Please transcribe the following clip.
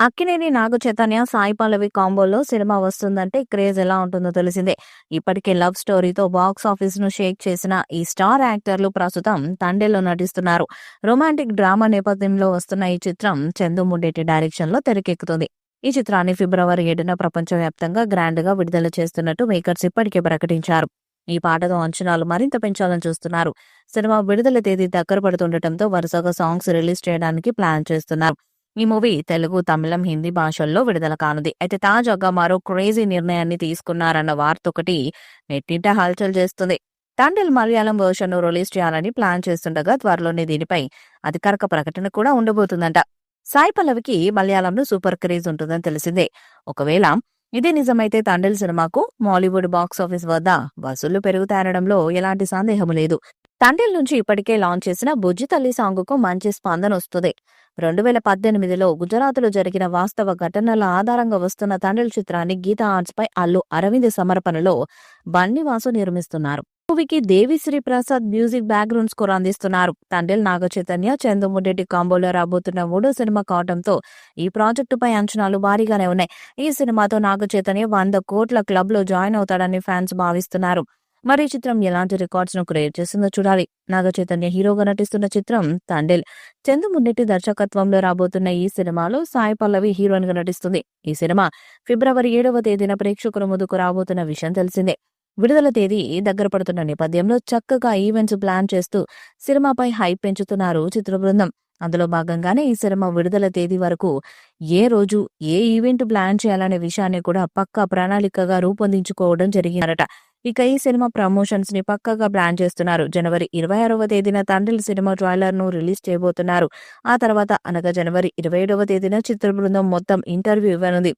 Akkineni Naga Chaitanya, Sai Pallavi కాంబోలో cinema వస్తుందంటే craze ఎలా ఉంటుందో తెలిసిందే. ఇప్పటికే లవ్ స్టోరీతో బాక్స్ ఆఫీస్‌ను షేక్ చేసిన ఈ స్టార్ యాక్టర్లు ప్రస్తుతం 'తండేల్'లో నటిస్తున్నారు. రొమాంటిక్ డ్రామా నేపథ్యంలో వస్తున్న ఈ చిత్రం చందు ముడ్డేటి డైరెక్షన్‌లో తెరకెక్కుతుంది. ఈ చిత్రాన్ని ఫిబ్రవరి 7న ప్రపంచవ్యాప్తంగా గ్రాండ్‌గా విడుదల చేస్తున్నట్టు మేకర్స్ ఇప్పటికే ప్రకటించారు. ఈ పాటతో అంచనాలు మరింత పెంచాలని చూస్తున్నారు. సినిమా విడుదల తేదీ దగ్గర పడుతుండటంతో వరుసగా సాంగ్స్ రిలీజ్ చేయడానికి ప్లాన్ చేస్తున్నారు. ఈ మూవీ తెలుగు, తమిళం, హిందీ భాషల్లో విడుదల కానుంది. అయితే తాజాగా మరో క్రేజీ నిర్ణయాన్ని తీసుకున్నారన్న వార్తొకటి నెట్టింట హల్చల్ చేస్తుంది. తండేల్ మలయాళం వెర్షన్‌ను రిలీజ్ చేయాలని ప్లాన్ చేస్తుండగా త్వరలోనే దీనిపై అధికారిక ప్రకటన కూడా ఉండబోతుందంట. సాయి పల్లవికి మలయాళంలో సూపర్ క్రేజ్ ఉంటుందని తెలిసిందే. ఒకవేళ ఇదే నిజమైతే తండేల్ సినిమాకు మాలీవుడ్ బాక్సాఫీస్ వద్ద వసూళ్లు పెరుగుతాయనడంలో ఎలాంటి సందేహం లేదు. తండేల్ నుంచి ఇప్పటికే లాంచ్ చేసిన 'బుజ్జి తల్లి' సాంగుకు మంచి స్పందనొస్తుంది. 2018లో గుజరాత్లో జరిగిన వాస్తవ ఘటనల ఆధారంగా వస్తున్న తండేల్ చిత్రాన్ని గీతా ఆర్ట్స్పై అల్లు అరవింద్ సమర్పణలో బన్నీవాసు నిర్మిస్తున్నారు. మూవీకి Devi Sri Prasad music background score అందిస్తున్నారు. తండేల్ నాగచైతన్య, చందు ముడ్డేటి కాంబోలో రాబోతున్న మూడో సినిమా కావడంతో ఈ ప్రాజెక్టుపై అంచనాలు భారీగానే ఉన్నాయి. ఈ సినిమాతో నాగచైతన్య 100 కోట్ల క్లబ్లో జాయిన్ అవుతాడని ఫ్యాన్స్ భావిస్తున్నారు. మరి ఈ చిత్రం ఎలాంటి రికార్డ్స్ ను క్రియేట్ చేసిందో చూడాలి. నాగచైతన్య హీరోగా నటిస్తున్న చిత్రం తండేల్. చందు మున్నేటి దర్శకత్వంలో రాబోతున్న ఈ సినిమాలో సాయి పల్లవి హీరోయిన్ గా నటిస్తుంది. ఈ సినిమా ఫిబ్రవరి 7వ తేదీన ప్రేక్షకుల ముందుకు రాబోతున్న విషయం తెలిసిందే. విడుదల తేదీ దగ్గర పడుతున్న నేపథ్యంలో చక్కగా ఈవెంట్స్ ప్లాన్ చేస్తూ సినిమాపై హైప్ పెంచుతున్నారు చిత్ర బృందం. అందులో భాగంగానే ఈ సినిమా విడుదల తేదీ వరకు ఏ రోజు ఏ ఈవెంట్ ప్లాన్ చేయాలనే విషయాన్ని కూడా పక్కా ప్రణాళికగా రూపొందించుకోవడం జరిగిందట. ఇక ఈ సినిమా ప్రమోషన్స్ ని పక్కాగా ప్లాన్ చేస్తున్నారు. జనవరి 26వ తేదీన తండ్రి సినిమా ట్రైలర్ ను రిలీజ్ చేయబోతున్నారు. ఆ తర్వాత అనగా జనవరి 27వ తేదీన చిత్ర బృందం మొత్తం ఇంటర్వ్యూ ఇవ్వనుంది.